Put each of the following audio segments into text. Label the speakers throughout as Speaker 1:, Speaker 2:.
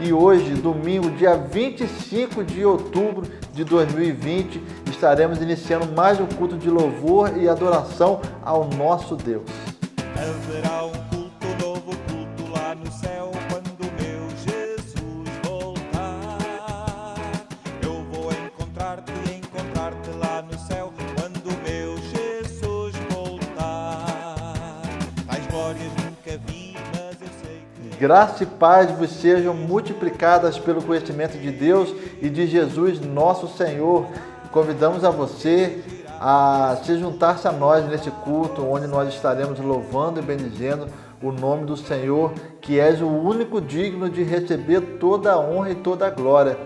Speaker 1: E hoje, domingo, dia 25 de outubro de 2020, estaremos iniciando mais um culto de louvor e adoração ao nosso Deus.
Speaker 2: Haverá um culto novo, culto lá no céu, quando meu Jesus voltar. Eu vou encontrar-te lá no céu, quando meu Jesus voltar. Tais glórias nunca vi, mas eu sei que...
Speaker 1: Graça e paz vos sejam multiplicadas pelo conhecimento de Deus e de Jesus, nosso Senhor. Convidamos a você a se juntar-se a nós nesse culto, onde nós estaremos louvando e bendizendo o nome do Senhor, que és o único digno de receber toda a honra e toda a glória.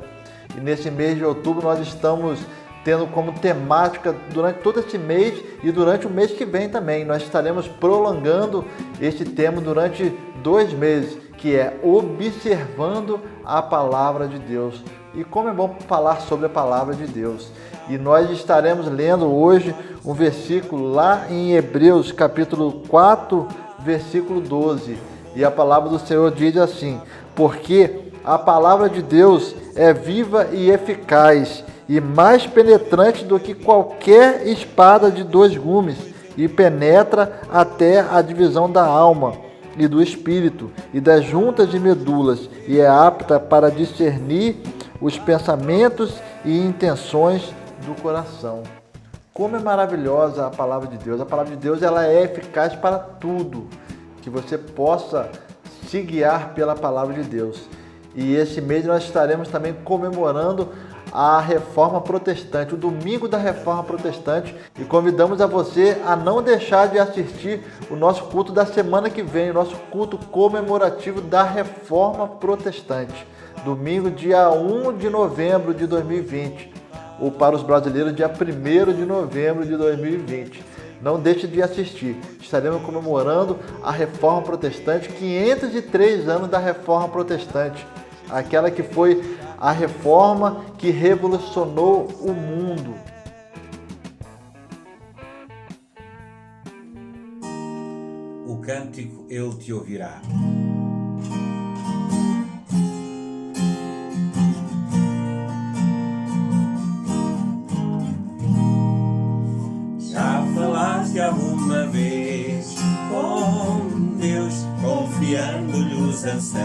Speaker 1: E nesse mês de outubro nós estamos tendo como temática durante todo esse mês e durante o mês que vem também. Nós estaremos prolongando este tema durante 2 meses, que é observando a palavra de Deus. E como é bom falar sobre a palavra de Deus. E nós estaremos lendo hoje um versículo lá em Hebreus, capítulo 4, versículo 12. E a palavra do Senhor diz assim: porque a palavra de Deus é viva e eficaz, e mais penetrante do que qualquer espada de 2 gumes, e penetra até a divisão da alma e do espírito, e das juntas e medulas, e é apta para discernir os pensamentos e intenções do coração. Como é maravilhosa a palavra de Deus. A palavra de Deus, ela é eficaz para tudo. Que você possa se guiar pela palavra de Deus. E esse mês nós estaremos também comemorando a Reforma Protestante, o domingo da Reforma Protestante, e convidamos a você a não deixar de assistir o nosso culto da semana que vem, o nosso culto comemorativo da Reforma Protestante, domingo, dia 1 de novembro de 2020, ou para os brasileiros, dia 1º de novembro de 2020. Não deixe de assistir. Estaremos comemorando a Reforma Protestante, 503 anos da Reforma Protestante, aquela que foi a reforma que revolucionou o mundo.
Speaker 3: O cântico Ele te ouvirá. Já falaste alguma vez com Deus, confiando-lhe os anseios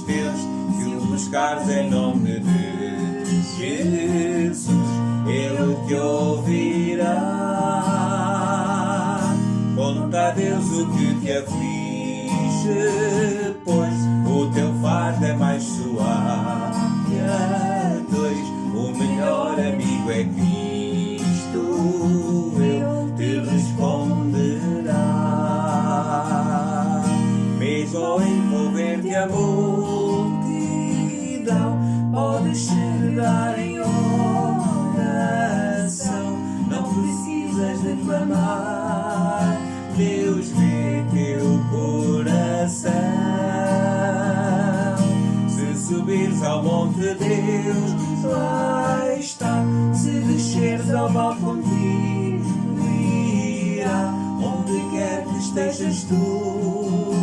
Speaker 3: teus? Se o buscares em nome de Jesus, Ele te ouvirá. Conta a Deus o que te aflige, pois o teu fardo é mais suave. A 2, o melhor amigo é Cristo, Ele te responderá. Mesmo ao envolver-te a multidão, podes chegar em oração. Não precisas de clamar, Deus vê teu coração. Se subires ao monte, Deus lá está. Se desceres ao vale contigo irá. Onde quer que estejas tu,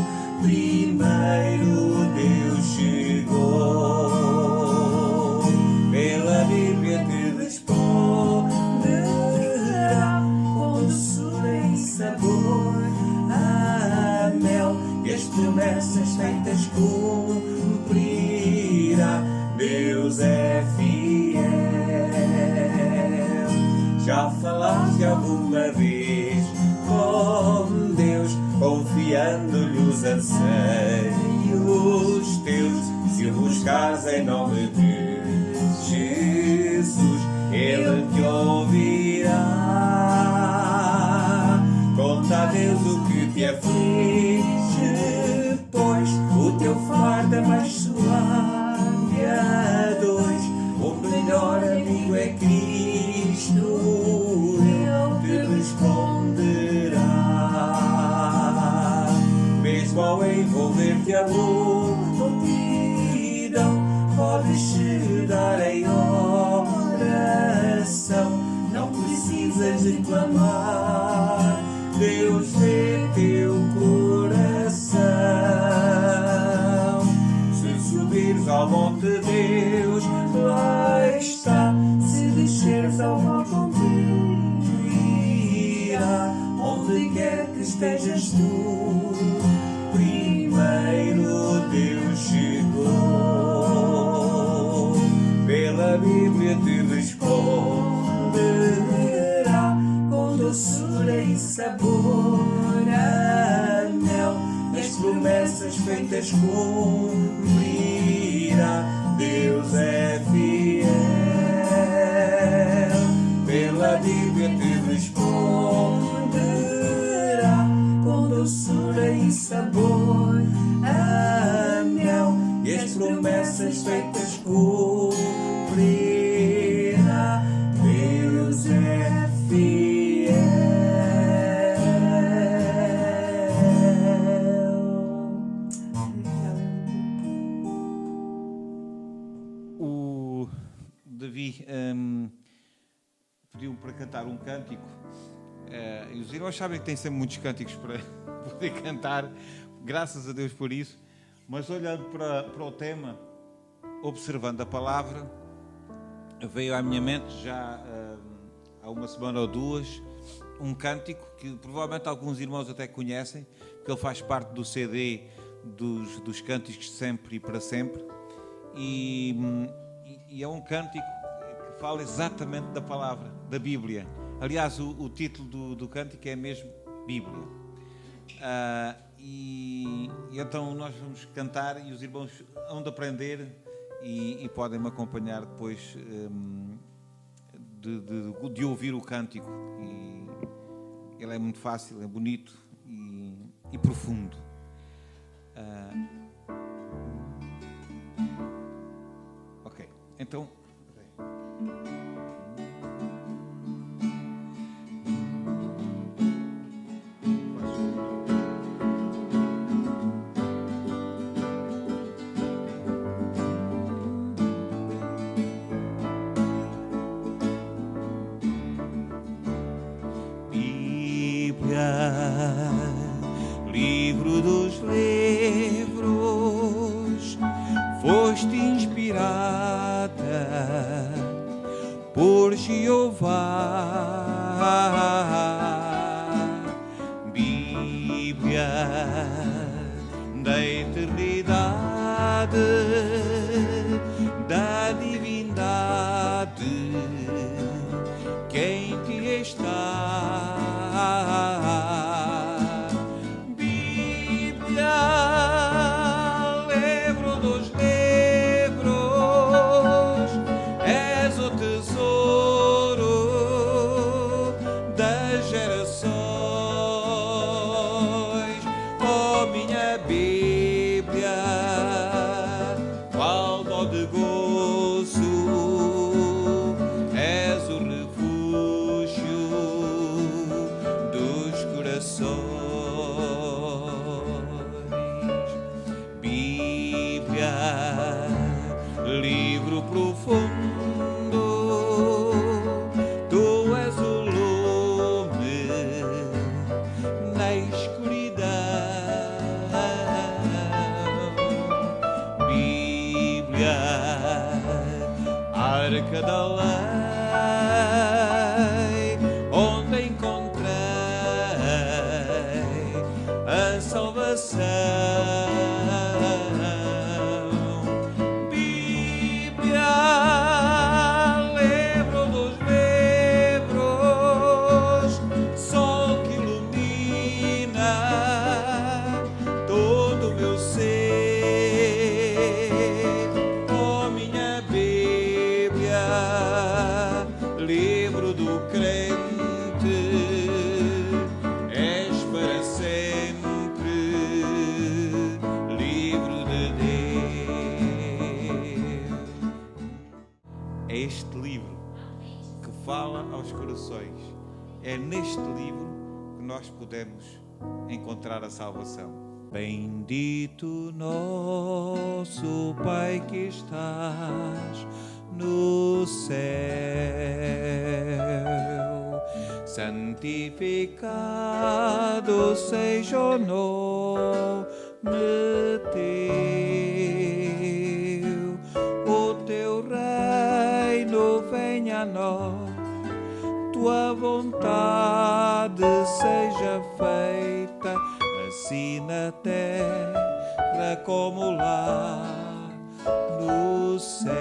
Speaker 3: primeiro Deus chegou. Pela Bíblia te responderá, com doçura e sabor a mel, e as promessas feitas cumprirá. Deus é fiel. Já falaste alguma vez com Deus, confiando-lhe os anseios teus? Se o buscares em nome de Jesus, Ele te ouvirá. Conta a Deus o que te aflige, pois o teu fardo é mais suave. A 2, o melhor amigo é Cristo, Ele te responderá. Mesmo ao envolver-te a multidão, podes chegar em oração. Não precisas de clamar, Deus vê teu coração. salvam-te Deus, lá está. Se desceres ao mal com Deus, irá onde quer que estejas tu. Primeiro Deus chegou, pela Bíblia te responderá, com doçura e sabor a mel, as promessas feitas cumprirá. Deus é fiel, pela Bíblia te responderá, com doçura e sabor a mel, e as promessas feitas cumprirá. Deus é fiel.
Speaker 4: O Davi pediu-me para cantar um cântico, e os irmãos sabem que tem sempre muitos cânticos para poder cantar, graças a Deus por isso, mas olhando para o tema, observando a palavra, veio à minha mente já há uma semana ou duas um cântico que provavelmente alguns irmãos até conhecem, porque ele faz parte do CD dos cânticos de sempre e para sempre, e é um cântico que fala exatamente da palavra, da Bíblia. Aliás, o título do cântico é mesmo Bíblia. E então nós vamos cantar e os irmãos hão de aprender e podem me acompanhar depois de ouvir o cântico. E ele é muito fácil, é bonito e profundo. Ok, então... Livro dos livros, foste inspirada por Jeová. Bíblia da eternidade, da divindade, quem te está. Arca da lei, onde encontrei a salvação. Bíblia, livro dos livros, sol que ilumina todo o meu ser. Livro do crente, és para sempre, livro de Deus. É este livro que fala aos corações. É neste livro que nós podemos encontrar a salvação. Bendito nosso Pai que estás no céu, santificado seja o nome teu,
Speaker 2: a nós. Tua vontade seja feita, assim na terra como lá no céu.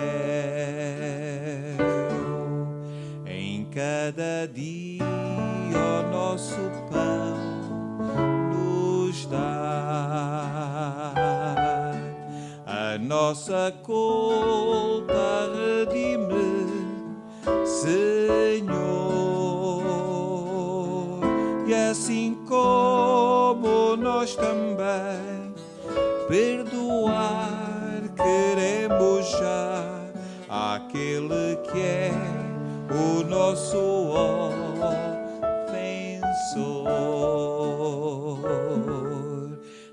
Speaker 2: Em cada dia o nosso pão nos dá, a nossa culpa redime, Senhor, e assim como nós também perdoar queremos já aquele que é o nosso ofensor.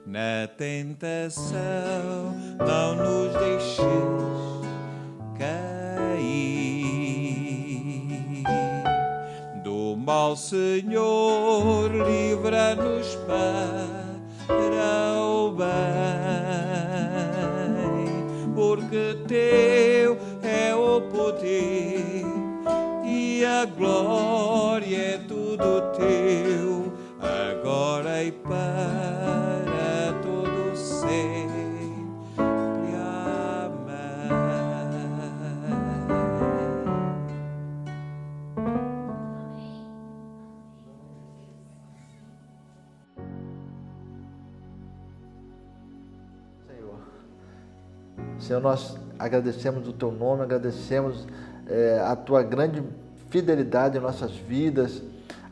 Speaker 2: Na tentação não nos deixes cair, do mal, Senhor, livra-nos para o bem, porque teu é o poder e a glória é tudo teu, agora e para todo sempre.
Speaker 1: Senhor, nós agradecemos o Teu nome, agradecemos a Tua grande fidelidade em nossas vidas,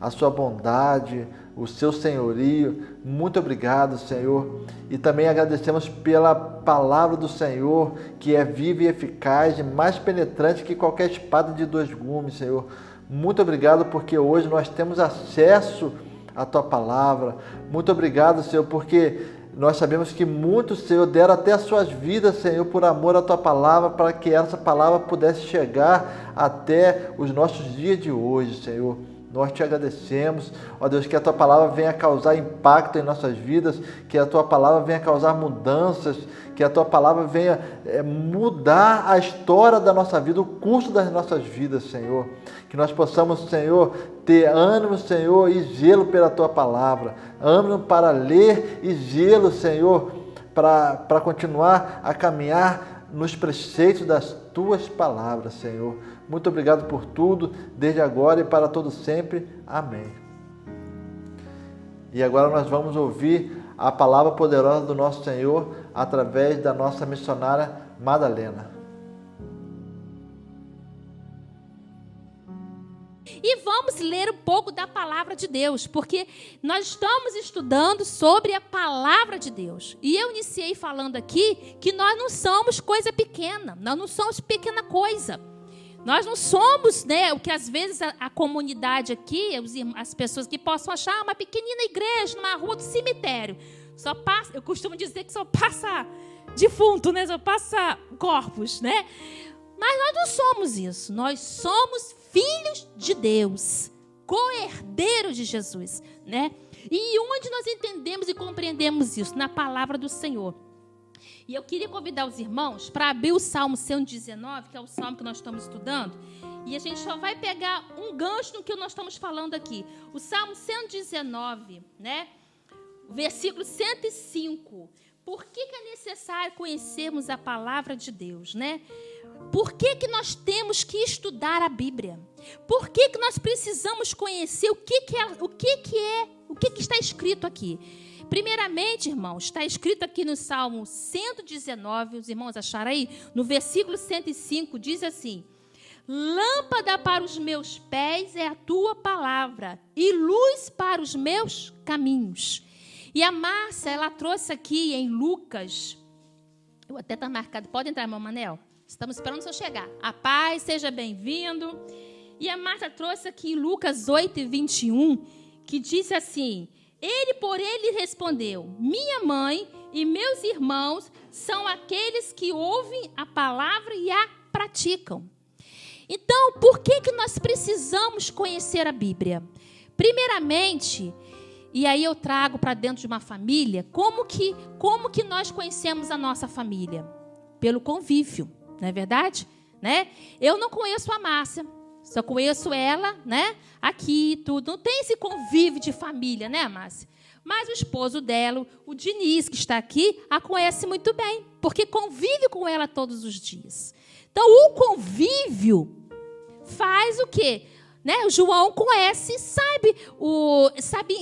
Speaker 1: a Sua bondade, o Seu senhorio. Muito obrigado, Senhor. E também agradecemos pela palavra do Senhor, que é viva e eficaz e mais penetrante que qualquer espada de dois gumes, Senhor. Muito obrigado porque hoje nós temos acesso à Tua palavra. Muito obrigado, Senhor, porque nós sabemos que muitos, Senhor, deram até as suas vidas, Senhor, por amor à Tua palavra, para que essa palavra pudesse chegar até os nossos dias de hoje, Senhor. Nós Te agradecemos, ó Deus, que a Tua palavra venha causar impacto em nossas vidas, que a Tua palavra venha causar mudanças, que a Tua palavra venha mudar a história da nossa vida, o curso das nossas vidas, Senhor. Que nós possamos, Senhor, ter ânimo, Senhor, e zelo pela Tua palavra, ânimo para ler e zelo, Senhor, para continuar a caminhar nos preceitos das Tuas palavras, Senhor. Muito obrigado por tudo, desde agora e para todo sempre. Amém. E agora nós vamos ouvir a palavra poderosa do nosso Senhor através da nossa missionária Madalena.
Speaker 5: E vamos ler um pouco da palavra de Deus, porque nós estamos estudando sobre a palavra de Deus. E eu iniciei falando aqui que nós não somos coisa pequena, nós não somos pequena coisa. Nós não somos, né, o que às vezes a comunidade aqui, as pessoas que possam achar uma pequenina igreja numa rua do cemitério. Só passa, eu costumo dizer que só passa defunto, né? Só passa corpos, né? Mas nós não somos isso. Nós somos filhos de Deus, co-herdeiros de Jesus, né? E onde nós entendemos e compreendemos isso? Na palavra do Senhor. E eu queria convidar os irmãos para abrir o Salmo 119, que é o salmo que nós estamos estudando, e a gente só vai pegar um gancho no que nós estamos falando aqui. O Salmo 119, né? O versículo 105. Por que é necessário conhecermos a palavra de Deus, né? Por que nós temos que estudar a Bíblia? Por que nós precisamos conhecer o que está escrito aqui? Primeiramente, irmãos, está escrito aqui no Salmo 119, os irmãos acharam aí? No versículo 105, diz assim: lâmpada para os meus pés é a tua palavra e luz para os meus caminhos. E a Márcia, ela trouxe aqui em Lucas, eu até está marcado, pode entrar, irmão Manel? Estamos esperando o senhor chegar. A paz, seja bem-vindo. E a Márcia trouxe aqui em Lucas 8:21, que disse assim: ele, porém, lhe respondeu: minha mãe e meus irmãos são aqueles que ouvem a palavra e a praticam. Então, por que nós precisamos conhecer a Bíblia? Primeiramente, e aí eu trago para dentro de uma família, como que nós conhecemos a nossa família? Pelo convívio, não é verdade? Né? Eu não conheço a Márcia, Só conheço ela, né? Aqui, tudo. Não tem esse convívio de família, né, Márcia? Mas o esposo dela, o Diniz, que está aqui, a conhece muito bem, porque convive com ela todos os dias. Então, o convívio faz o quê? Né? O João conhece, sabe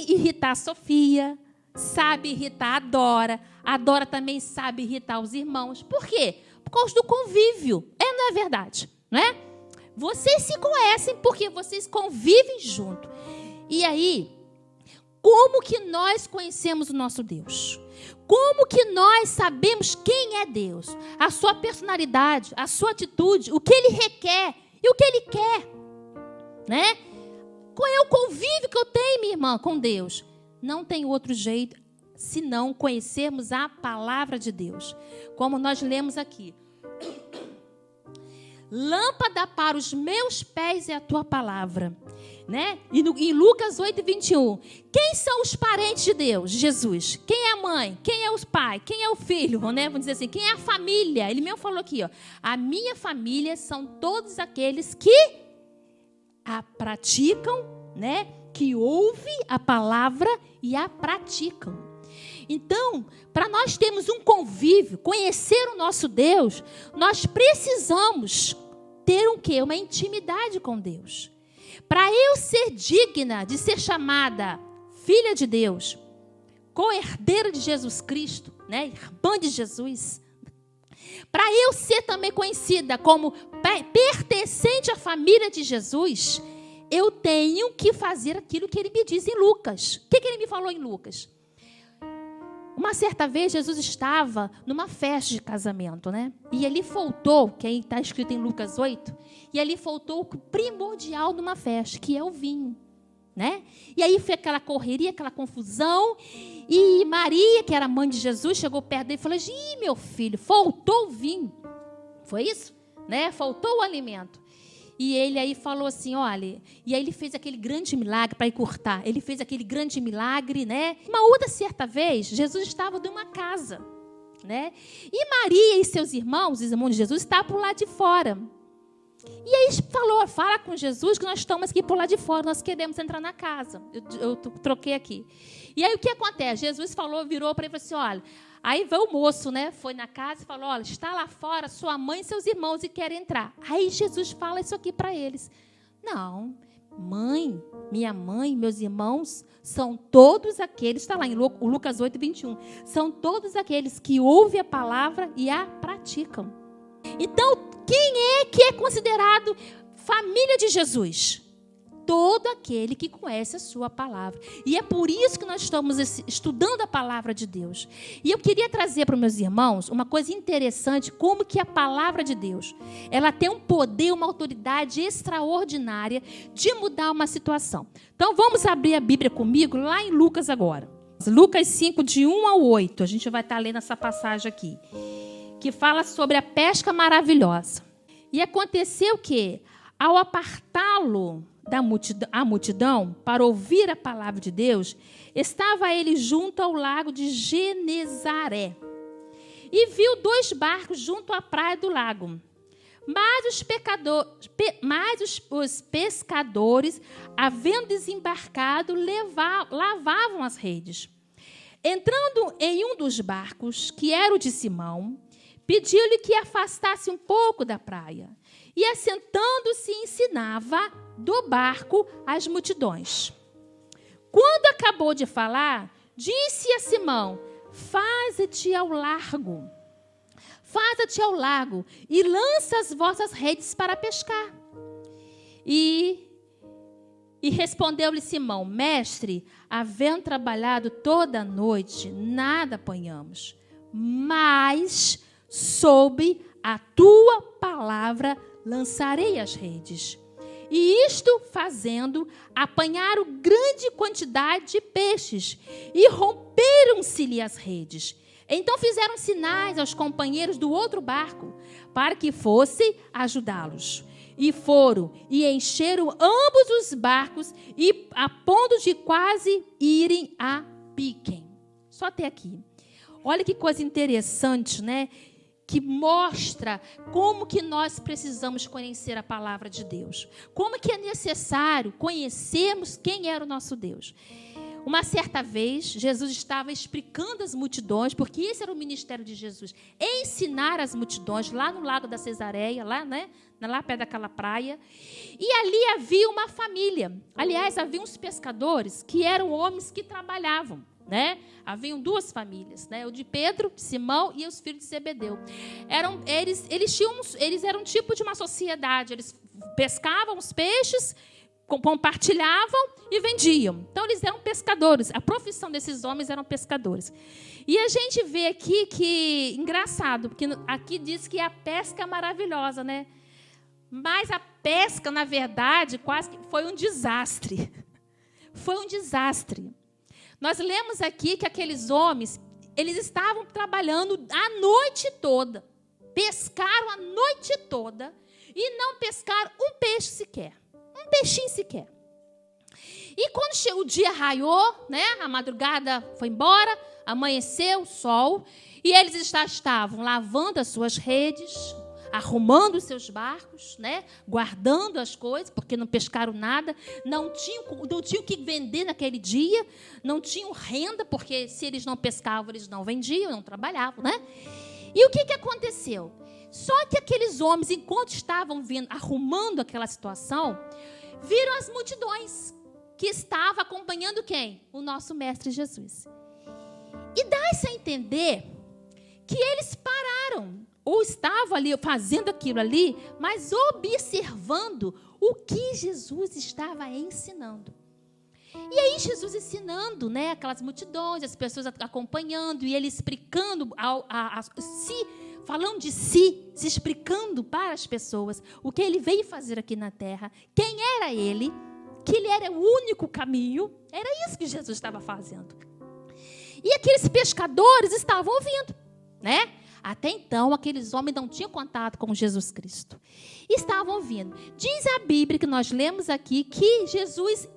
Speaker 5: irritar a Sofia, sabe irritar a Dora. A Dora também sabe irritar os irmãos. Por quê? Por causa do convívio. Não é verdade, não é? Vocês se conhecem porque vocês convivem junto. E aí, como que nós conhecemos o nosso Deus? Como que nós sabemos quem é Deus? A sua personalidade, a sua atitude, o que Ele requer e o que Ele quer, né? Qual é o convívio que eu tenho, minha irmã, com Deus? Não tem outro jeito senão conhecermos a palavra de Deus. Como nós lemos aqui. Lâmpada para os meus pés é a tua palavra, né? E em Lucas 8:21, quem são os parentes de Deus? Jesus. Quem é a mãe? Quem é os pais? Quem é o filho? Né? Vamos dizer assim, quem é a família? Ele mesmo falou aqui, ó, a minha família são todos aqueles que a praticam, né? Que ouvem a palavra e a praticam. Então, para nós termos um convívio, conhecer o nosso Deus, nós precisamos ter um quê? Uma intimidade com Deus. Para eu ser digna de ser chamada filha de Deus, co-herdeira de Jesus Cristo, né? Irmã de Jesus, para eu ser também conhecida como pertencente à família de Jesus, eu tenho que fazer aquilo que ele me diz em Lucas. O que ele me falou em Lucas? Uma certa vez, Jesus estava numa festa de casamento, né? E ali faltou, que aí está escrito em Lucas 8, e ali faltou o primordial de uma festa, que é o vinho, né? E aí foi aquela correria, aquela confusão, e Maria, que era mãe de Jesus, chegou perto dele e falou, ih, meu filho, faltou o vinho. Foi isso? Né? Faltou o alimento. E ele aí falou assim, olha, e aí ele fez aquele grande milagre para encurtar. Ele fez aquele grande milagre, né? Uma outra certa vez, Jesus estava numa casa, né? E Maria e seus irmãos, os irmãos de Jesus, estavam por lá de fora. E aí falou, fala com Jesus que nós estamos aqui por lá de fora, nós queremos entrar na casa. Eu troquei aqui. E aí o que acontece? Jesus falou, virou para ele e falou assim, olha, aí veio o moço, né? Foi na casa e falou, olha, está lá fora sua mãe e seus irmãos e querem entrar. Aí Jesus fala isso aqui para eles. Não, mãe, minha mãe, meus irmãos, são todos aqueles, está lá em Lucas 8:21, são todos aqueles que ouvem a palavra e a praticam. Então, quem é que é considerado família de Jesus? Todo aquele que conhece a sua palavra. E é por isso que nós estamos estudando a palavra de Deus. E eu queria trazer para os meus irmãos uma coisa interessante, como que a palavra de Deus, ela tem um poder, uma autoridade extraordinária de mudar uma situação. Então, vamos abrir a Bíblia comigo lá em Lucas agora. Lucas 5, de 1 ao 8. A gente vai estar lendo essa passagem aqui, que fala sobre a pesca maravilhosa. E aconteceu que, ao apartá-lo a multidão para ouvir a palavra de Deus, estava ele junto ao lago de Genezaré. E viu 2 barcos junto à praia do lago. Mas os pescadores, havendo desembarcado, lavavam as redes. Entrando em um dos barcos, que era o de Simão, pediu-lhe que afastasse um pouco da praia. E, assentando-se, ensinava do barco as multidões. Quando acabou de falar, disse a Simão, faze-te ao largo e lança as vossas redes para pescar. E respondeu-lhe Simão, mestre, havendo trabalhado toda a noite, nada apanhamos, mas sob a tua palavra lançarei as redes. E isto fazendo, apanharam grande quantidade de peixes e romperam-se-lhe as redes. Então fizeram sinais aos companheiros do outro barco para que fossem ajudá-los. E foram e encheram ambos os barcos e a ponto de quase irem a pique. Só até aqui. Olha que coisa interessante, né? que mostra como que nós precisamos conhecer a palavra de Deus. Como que é necessário conhecermos quem era o nosso Deus. Uma certa vez, Jesus estava explicando às multidões, porque esse era o ministério de Jesus, ensinar as multidões lá no Lago da Cesareia, lá perto daquela praia. E ali havia uma família. Aliás, havia uns pescadores que eram homens que trabalhavam. Haviam duas famílias, o de Pedro, de Simão e os filhos de Zebedeu. Eles eram um tipo de uma sociedade. Eles pescavam os peixes, compartilhavam e vendiam. Então, eles eram pescadores. A profissão desses homens eram pescadores. E a gente vê aqui que, engraçado, porque aqui diz que a pesca é maravilhosa, Mas a pesca, na verdade, quase que foi um desastre. Foi um desastre. Nós lemos aqui que aqueles homens, eles estavam trabalhando a noite toda. Pescaram a noite toda e não pescaram um peixe sequer. Um peixinho sequer. E quando chegou o dia, raiou, a madrugada foi embora, amanheceu o sol, e eles estavam lavando as suas redes, arrumando os seus barcos, guardando as coisas, porque não pescaram nada, não tinham o que vender naquele dia, não tinham renda, porque se eles não pescavam, eles não vendiam, não trabalhavam, E o que aconteceu? Só que aqueles homens, enquanto estavam arrumando aquela situação, viram as multidões que estavam acompanhando quem? O nosso Mestre Jesus. E dá-se a entender que eles pararam, ou estavam ali fazendo aquilo ali, mas observando o que Jesus estava ensinando. E aí Jesus ensinando, aquelas multidões, as pessoas acompanhando, e ele explicando, falando de si, se explicando para as pessoas o que ele veio fazer aqui na terra, quem era ele, que ele era o único caminho. Era isso que Jesus estava fazendo. E aqueles pescadores estavam ouvindo, Até então, aqueles homens não tinham contato com Jesus Cristo. E estavam ouvindo. Diz a Bíblia, que nós lemos aqui, que Jesus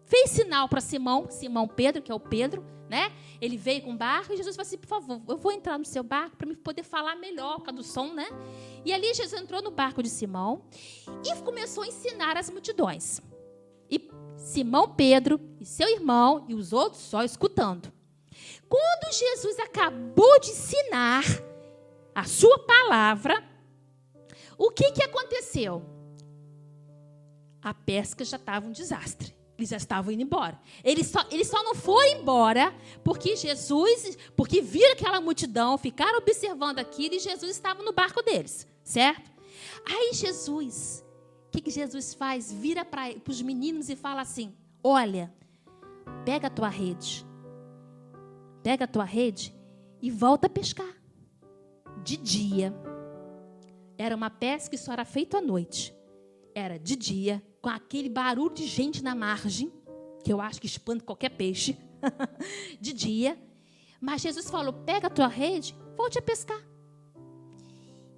Speaker 5: fez sinal para Simão Pedro, que é o Pedro, Ele veio com o barco e Jesus falou assim: por favor, eu vou entrar no seu barco para me poder falar melhor por causa do som, E ali Jesus entrou no barco de Simão e começou a ensinar as multidões. E Simão Pedro e seu irmão e os outros só escutando. Quando Jesus acabou de ensinar a sua palavra, o que aconteceu? A pesca já estava um desastre. Eles já estavam indo embora. Eles só não foram embora porque viram aquela multidão, ficaram observando aquilo e Jesus estava no barco deles, certo? Aí Jesus, o que Jesus faz? Vira para os meninos e fala assim: olha, pega a tua rede e volta a pescar. De dia. Era uma pesca que só era feita à noite. Era de dia, com aquele barulho de gente na margem, que eu acho que espanta qualquer peixe, de dia. Mas Jesus falou: pega a tua rede, volte a pescar.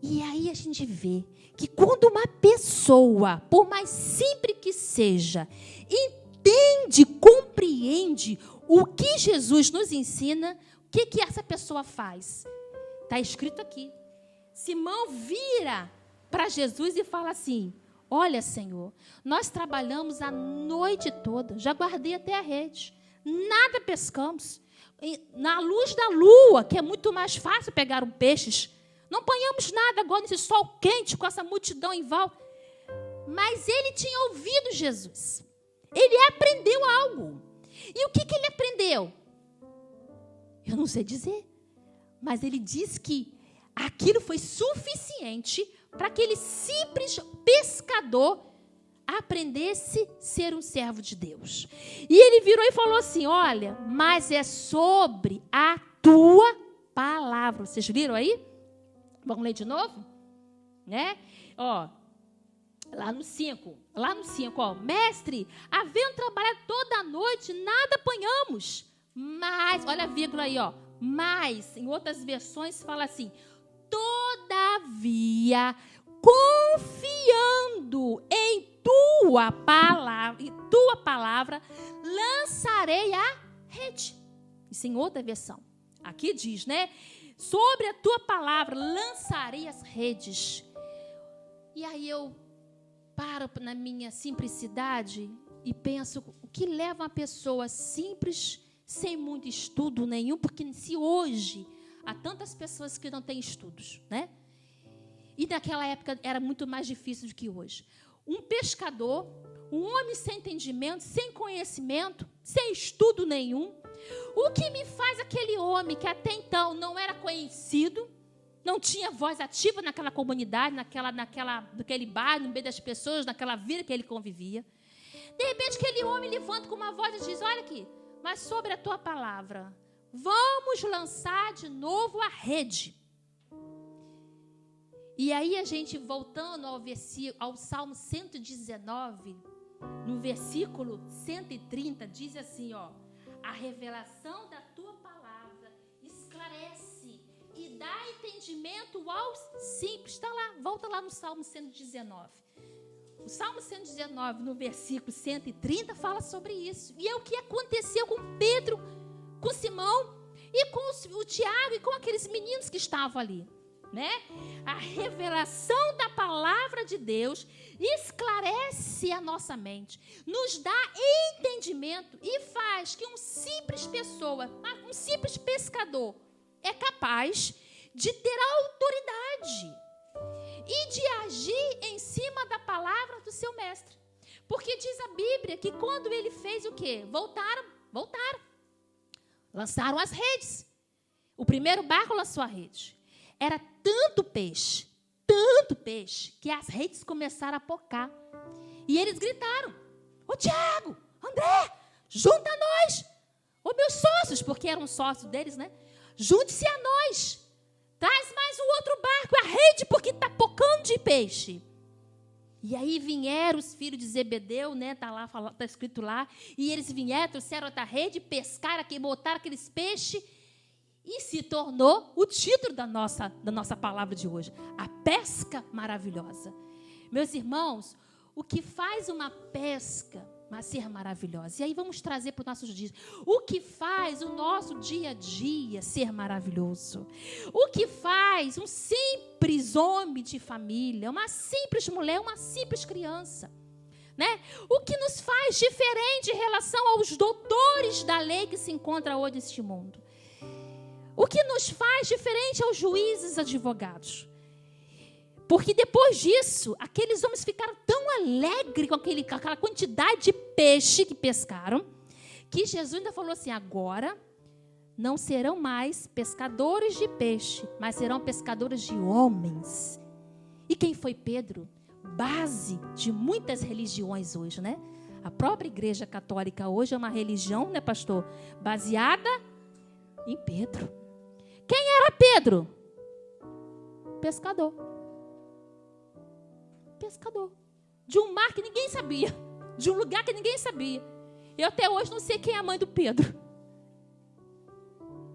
Speaker 5: E aí a gente vê que quando uma pessoa, por mais simples que seja, entende, compreende o que Jesus nos ensina, o que essa pessoa faz? Está escrito aqui. Simão vira para Jesus e fala assim: olha, Senhor, nós trabalhamos a noite toda, já guardei até a rede, nada pescamos. Na luz da lua, que é muito mais fácil pegar peixes, não apanhamos nada agora nesse sol quente, com essa multidão em volta. Mas ele tinha ouvido Jesus. Ele aprendeu algo. E o que ele aprendeu? Eu não sei dizer. Mas ele diz que aquilo foi suficiente para aquele simples pescador aprendesse a ser um servo de Deus. E ele virou e falou assim: olha, mas é sobre a tua palavra. Vocês viram aí? Vamos ler de novo? Lá no 5, mestre, havendo trabalhado toda a noite, nada apanhamos. Mas, olha a vírgula aí, mas, em outras versões fala assim: todavia, confiando em tua palavra, lançarei a rede. Isso em outra versão. Aqui diz, sobre a tua palavra lançarei as redes. E aí eu paro na minha simplicidade e penso, o que leva uma pessoa simples, sem muito estudo nenhum, porque se hoje há tantas pessoas que não têm estudos, né? E naquela época era muito mais difícil do que hoje. Um pescador, um homem sem entendimento, sem conhecimento, sem estudo nenhum. O que me faz aquele homem que até então não era conhecido, não tinha voz ativa naquela comunidade, naquele bairro, no meio das pessoas, naquela vida que ele convivia. De repente, aquele homem levanta com uma voz e diz, olha aqui, mas sobre a tua palavra, vamos lançar de novo a rede. E aí a gente, voltando ao Salmo 119, no versículo 130, diz assim, ó, a revelação da tua palavra esclarece e dá entendimento aos simples. Está lá, volta lá no Salmo 119. O Salmo 119, no versículo 130, fala sobre isso. E é o que aconteceu com Pedro, com Simão e com o Tiago e com aqueles meninos que estavam ali, né? A revelação da palavra de Deus esclarece a nossa mente, nos dá entendimento e faz que uma simples pessoa, um simples pescador, é capaz de ter autoridade e de agir em cima da palavra do seu mestre. Porque diz a Bíblia que quando ele fez o quê? Voltaram. Lançaram as redes. O primeiro barco lançou a rede. Era tanto peixe, que as redes começaram a pocar. E eles gritaram, ô Tiago, André, junta nós. Ô meus sócios, porque eram sócios deles, né? Junte-se a nós. Traz mais um outro barco, a rede, porque está pocando de peixe. E aí vieram os filhos de Zebedeu, né? Tá escrito lá. E eles vieram, trouxeram outra rede, pescaram aqui, botaram aqueles peixes. E se tornou o título da nossa palavra de hoje. A pesca maravilhosa. Meus irmãos, o que faz uma pesca ser maravilhosa? E aí vamos trazer para os nossos dias. O que faz o nosso dia a dia ser maravilhoso? O que faz um simples homem de família, uma simples mulher, uma simples criança, né? O que nos faz diferente em relação aos doutores da lei que se encontram hoje neste mundo? O que nos faz diferente aos juízes e advogados? Porque depois disso, aqueles homens ficaram tão alegres com aquela quantidade de peixe que pescaram, que Jesus ainda falou assim, agora não serão mais pescadores de peixe, mas serão pescadores de homens. E quem foi Pedro? Base de muitas religiões hoje, né? A própria Igreja Católica hoje é uma religião, né, pastor? Baseada em Pedro. Quem era Pedro? Pescador. De um mar que ninguém sabia. De um lugar que ninguém sabia. Eu até hoje não sei quem é a mãe do Pedro.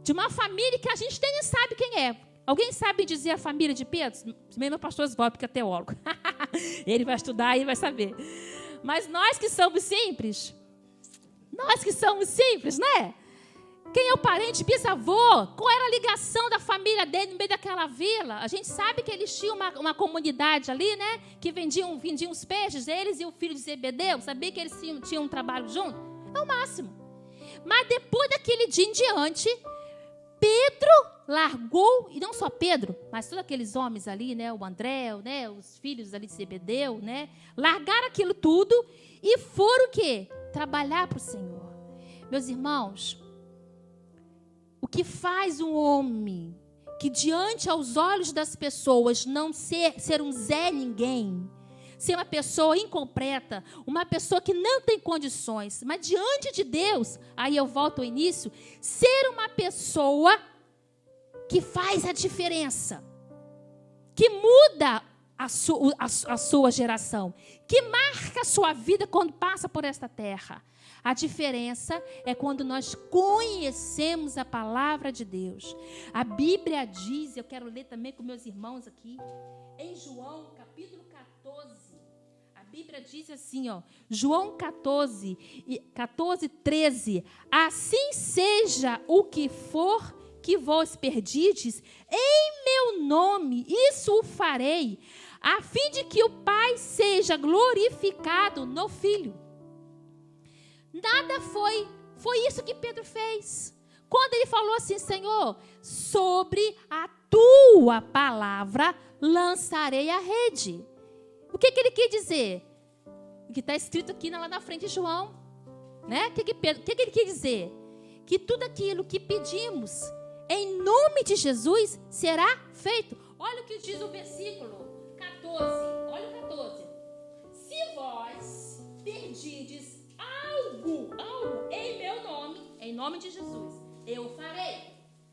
Speaker 5: De uma família que a gente nem sabe quem é. Alguém sabe dizer a família de Pedro? Mesmo o pastor Oswaldo, que é teólogo. Ele vai estudar e vai saber. Mas nós que somos simples, né? Quem é o parente, bisavô? Qual era a ligação da família dele no meio daquela vila? A gente sabe que eles tinham uma comunidade ali, né? Que vendiam os peixes, eles e o filho de Zebedeu. Sabia que eles tinham um trabalho junto? É o máximo. Mas depois daquele dia em diante, Pedro largou, e não só Pedro, mas todos aqueles homens ali, né? O André, né? Os filhos ali de Zebedeu, né? Largaram aquilo tudo e foram o quê? Trabalhar para o Senhor. Meus irmãos, o que faz um homem que diante aos olhos das pessoas não ser um Zé Ninguém, ser uma pessoa incompleta, uma pessoa que não tem condições, mas diante de Deus, aí eu volto ao início, ser uma pessoa que faz a diferença, que muda a sua geração, que marca a sua vida quando passa por esta terra. A diferença é quando nós conhecemos a palavra de Deus. A Bíblia diz, eu quero ler também com meus irmãos aqui, em João capítulo 14. A Bíblia diz assim, ó, João 14, 13. Assim seja o que for que vos perdides, em meu nome, isso o farei, a fim de que o Pai seja glorificado no Filho. Nada foi isso que Pedro fez. Quando ele falou assim, Senhor, sobre a tua palavra lançarei a rede. O que ele quer dizer? O que está escrito aqui lá na frente de João. Né? O que ele quer dizer? Que tudo aquilo que pedimos em nome de Jesus será feito. Olha o que diz o versículo 14. Olha o 14. Se vós perdides algo em nome de Jesus, eu farei.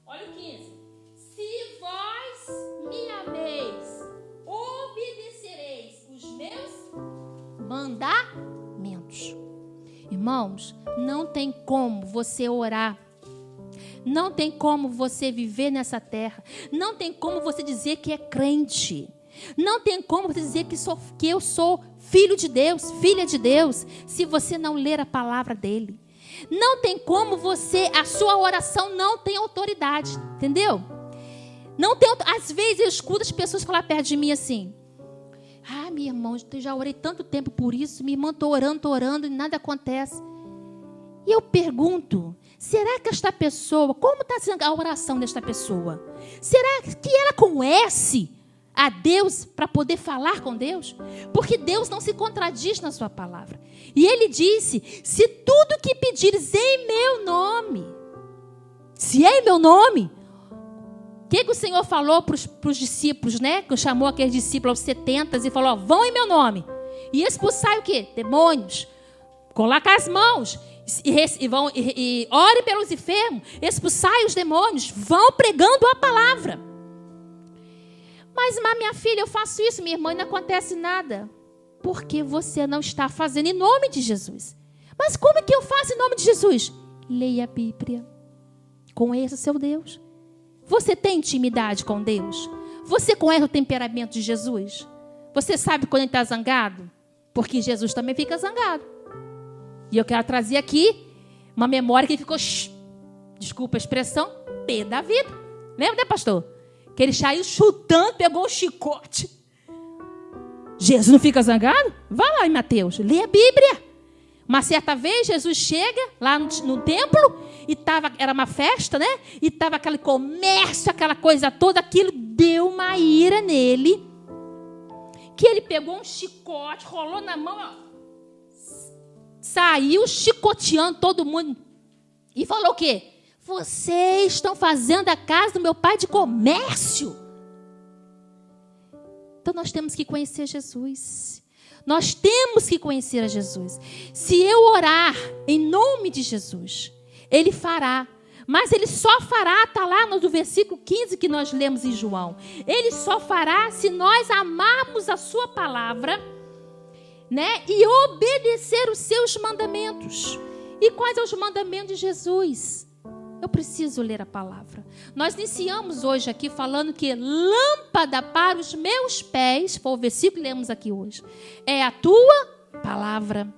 Speaker 5: Olha o 15. Se vós me ameis, obedecereis os meus mandamentos. Irmãos, não tem como você orar, não tem como você viver nessa terra, não tem como você dizer que é crente, não tem como você dizer que eu sou filho de Deus, filha de Deus, se você não ler a palavra dele. Não tem como a sua oração não tem autoridade, entendeu? Não tem, às vezes eu escuto as pessoas falar perto de mim assim, minha irmã, eu já orei tanto tempo por isso, minha irmã, estou orando e nada acontece. E eu pergunto, será que esta pessoa, como está sendo a oração desta pessoa? Será que ela conhece a Deus para poder falar com Deus? Porque Deus não se contradiz na sua palavra. E ele disse, se tudo que pedires em meu nome, se é em meu nome, o que o Senhor falou para os discípulos, né? Que chamou aqueles discípulos aos 70 e falou, vão em meu nome. E expulsai o quê? Demônios. Coloca as mãos e ore pelos enfermos. Expulsai os demônios. Vão pregando a palavra. Mas minha filha, eu faço isso, minha irmã, e não acontece nada. Porque você não está fazendo em nome de Jesus. Mas como é que eu faço em nome de Jesus? Leia a Bíblia. Conheça o seu Deus. Você tem intimidade com Deus? Você conhece o temperamento de Jesus? Você sabe quando ele está zangado? Porque Jesus também fica zangado. E eu quero trazer aqui uma memória que ele ficou, desculpa a expressão, pé da vida. Lembra, né, pastor? Que ele saiu chutando, pegou um chicote. Jesus não fica zangado? Vá lá em Mateus, lê a Bíblia. Uma certa vez, Jesus chega lá no templo, e era uma festa, né? E estava aquele comércio, aquela coisa toda, aquilo deu uma ira nele, que ele pegou um chicote, rolou na mão, ó, saiu chicoteando todo mundo, e falou o quê? Vocês estão fazendo a casa do meu pai de comércio. Então nós temos que conhecer Jesus. Nós temos que conhecer a Jesus. Se eu orar em nome de Jesus, Ele fará. Mas Ele só fará, está lá no versículo 15 que nós lemos em João. Ele só fará se nós amarmos a sua palavra, né? E obedecer os seus mandamentos. E quais são os mandamentos de Jesus? Eu preciso ler a palavra. Nós iniciamos hoje aqui falando que lâmpada para os meus pés, foi o versículo que lemos aqui hoje, é a tua palavra.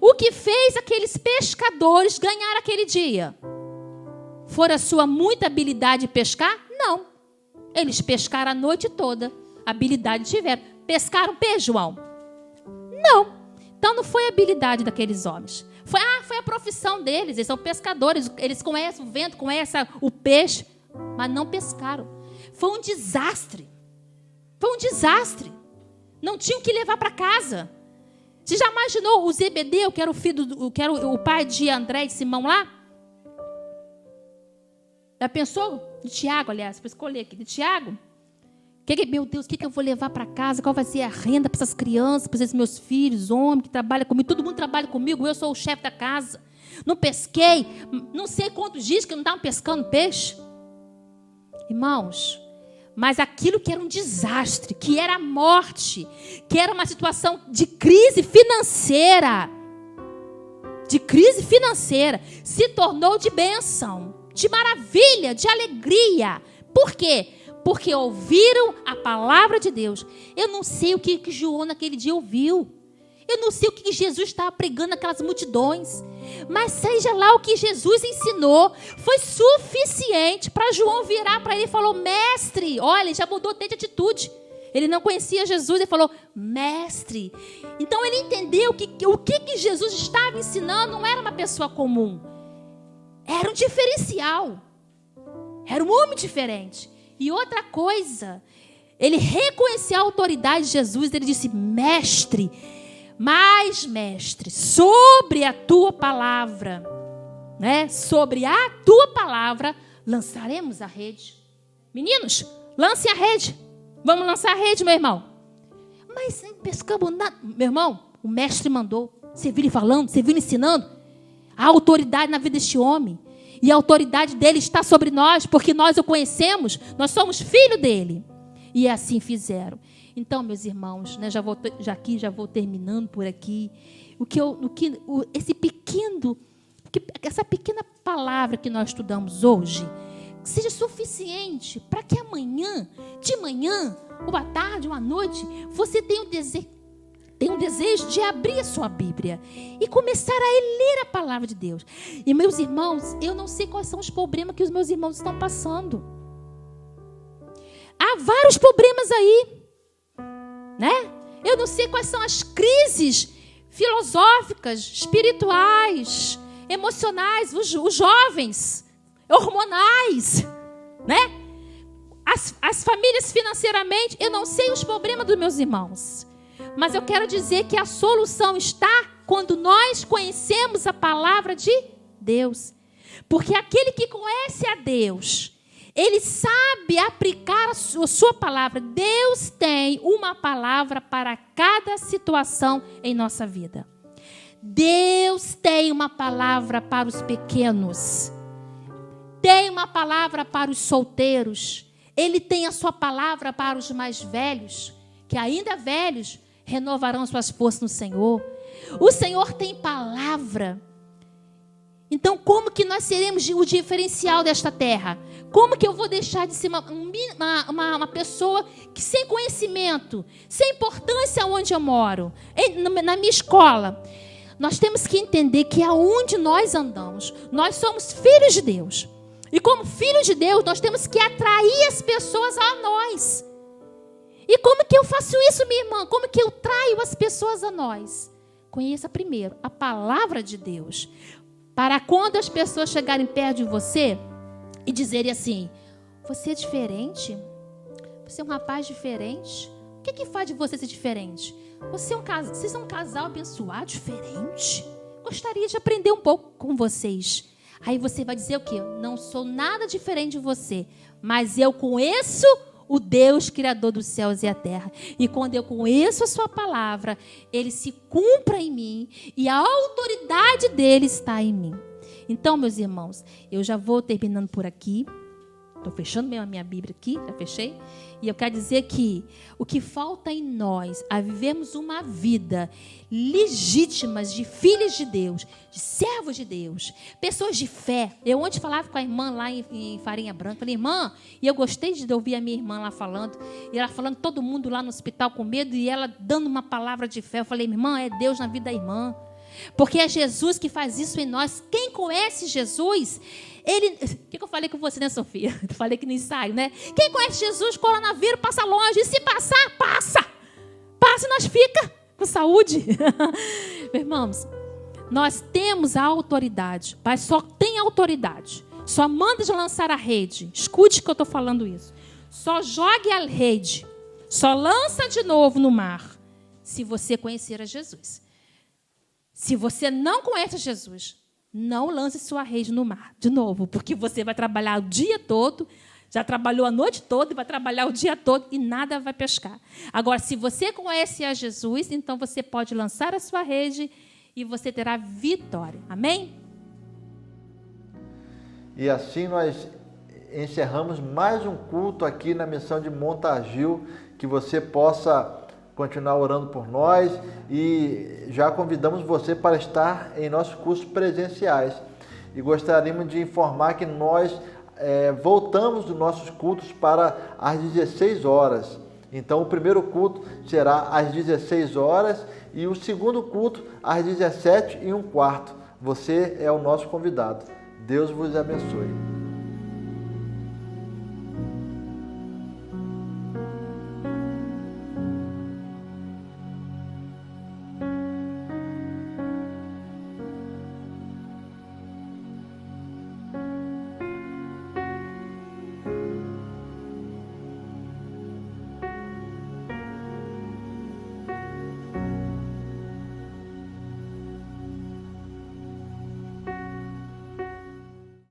Speaker 5: O que fez aqueles pescadores ganhar aquele dia? Foi a sua muita habilidade de pescar? Não. Eles pescaram a noite toda. Habilidade tiveram. Pescaram peixe, João? Não. Então não foi a habilidade daqueles homens. Foi a profissão deles, eles são pescadores, eles conhecem o vento, conhecem o peixe, mas não pescaram. Foi um desastre. Foi um desastre. Não tinham que levar para casa. Você já imaginou o Zebedeu, que era o pai de André e de Simão lá? Já pensou? De Tiago, aliás, para escolher aqui, de Tiago. Meu Deus, o que eu vou levar para casa? Qual vai ser a renda para essas crianças, para esses meus filhos, homens que trabalham comigo? Todo mundo trabalha comigo, eu sou o chefe da casa. Não pesquei, não sei quantos dias que não estavam pescando peixe. Irmãos, mas aquilo que era um desastre, que era a morte, que era uma situação de crise financeira, se tornou de bênção, de maravilha, de alegria. Por quê? Porque ouviram a palavra de Deus. Eu não sei o que João naquele dia ouviu. Eu não sei o que Jesus estava pregando naquelas multidões, mas seja lá o que Jesus ensinou, foi suficiente para João virar para ele e falou: mestre, olha, ele já mudou até de atitude. Ele não conhecia Jesus, ele falou: mestre. Então ele entendeu que o que Jesus estava ensinando não era uma pessoa comum, era um diferencial, era um homem diferente. E outra coisa, ele reconheceu a autoridade de Jesus, ele disse: mestre, mas mestre, sobre a tua palavra, né? Sobre a tua palavra lançaremos a rede. Meninos, lancem a rede. Vamos lançar a rede, meu irmão. Mas não pescamos nada. Meu irmão, o mestre mandou. Você viu ele falando, você viu ele ensinando. A autoridade na vida deste homem. E a autoridade dele está sobre nós, porque nós o conhecemos, nós somos filho dele. E assim fizeram. Então, meus irmãos, né, já vou terminando por aqui. Essa pequena palavra que nós estudamos hoje, seja suficiente para que amanhã, de manhã, ou à tarde, ou à noite, você tenha um desejo de abrir a sua Bíblia e começar a ler a palavra de Deus. E, meus irmãos, eu não sei quais são os problemas que os meus irmãos estão passando. Há vários problemas aí, né? Eu não sei quais são as crises filosóficas, espirituais, emocionais, os jovens, hormonais, né? As famílias financeiramente, eu não sei os problemas dos meus irmãos, mas eu quero dizer que a solução está quando nós conhecemos a palavra de Deus, porque aquele que conhece a Deus, ele sabe aplicar a sua palavra. Deus tem uma palavra para cada situação em nossa vida. Deus tem uma palavra para os pequenos. Tem uma palavra para os solteiros. Ele tem a sua palavra para os mais velhos, que ainda velhos renovarão suas forças no Senhor. O Senhor tem palavra. Então, como que nós seremos o diferencial desta terra? Como que eu vou deixar de ser uma pessoa que sem conhecimento, sem importância onde eu moro, na minha escola? Nós temos que entender que aonde nós andamos, nós somos filhos de Deus. E como filhos de Deus, nós temos que atrair as pessoas a nós. E como que eu faço isso, minha irmã? Como que eu traio as pessoas a nós? Conheça primeiro a palavra de Deus. Para quando as pessoas chegarem perto de você e dizerem assim: você é diferente? Você é um rapaz diferente? O que faz de você ser diferente? Vocês são um casal abençoado, diferente? Gostaria de aprender um pouco com vocês. Aí você vai dizer o quê? Não sou nada diferente de você, mas eu conheço o Deus Criador dos céus e a terra. E quando eu conheço a sua palavra, ele se cumpra em mim e a autoridade dele está em mim. Então, meus irmãos, eu já vou terminando por aqui. Estou fechando a minha Bíblia aqui, já fechei. E eu quero dizer que o que falta em nós, a vivermos uma vida legítima de filhos de Deus, de servos de Deus, pessoas de fé. Eu ontem falava com a irmã lá em Farinha Branca, falei: irmã, e eu gostei de ouvir a minha irmã lá falando, e ela falando, todo mundo lá no hospital com medo, e ela dando uma palavra de fé. Eu falei: minha irmã, é Deus na vida da irmã. Porque é Jesus que faz isso em nós. Quem conhece Jesus, ele... O que eu falei com você, né, Sofia? Eu falei que no ensaio, né? Quem conhece Jesus, coronavírus passa longe. E se passar, passa. Passa e nós fica com saúde. Meus irmãos, nós temos a autoridade. Mas só tem autoridade. Só manda de lançar a rede. Escute que eu estou falando isso. Só jogue a rede. Só lança de novo no mar. Se você conhecer a Jesus. Se você não conhece Jesus, não lance sua rede no mar de novo, porque você vai trabalhar o dia todo, já trabalhou a noite toda e vai trabalhar o dia todo e nada vai pescar. Agora, se você conhece a Jesus, então você pode lançar a sua rede e você terá vitória. Amém?
Speaker 1: E assim nós encerramos mais um culto aqui na missão de Montagil, que você possa continuar orando por nós e já convidamos você para estar em nossos cursos presenciais. E gostaríamos de informar que nós voltamos dos nossos cultos para as 16 horas. Então o primeiro culto será às 16 horas e o segundo culto às 17h15. Você é o nosso convidado. Deus vos abençoe.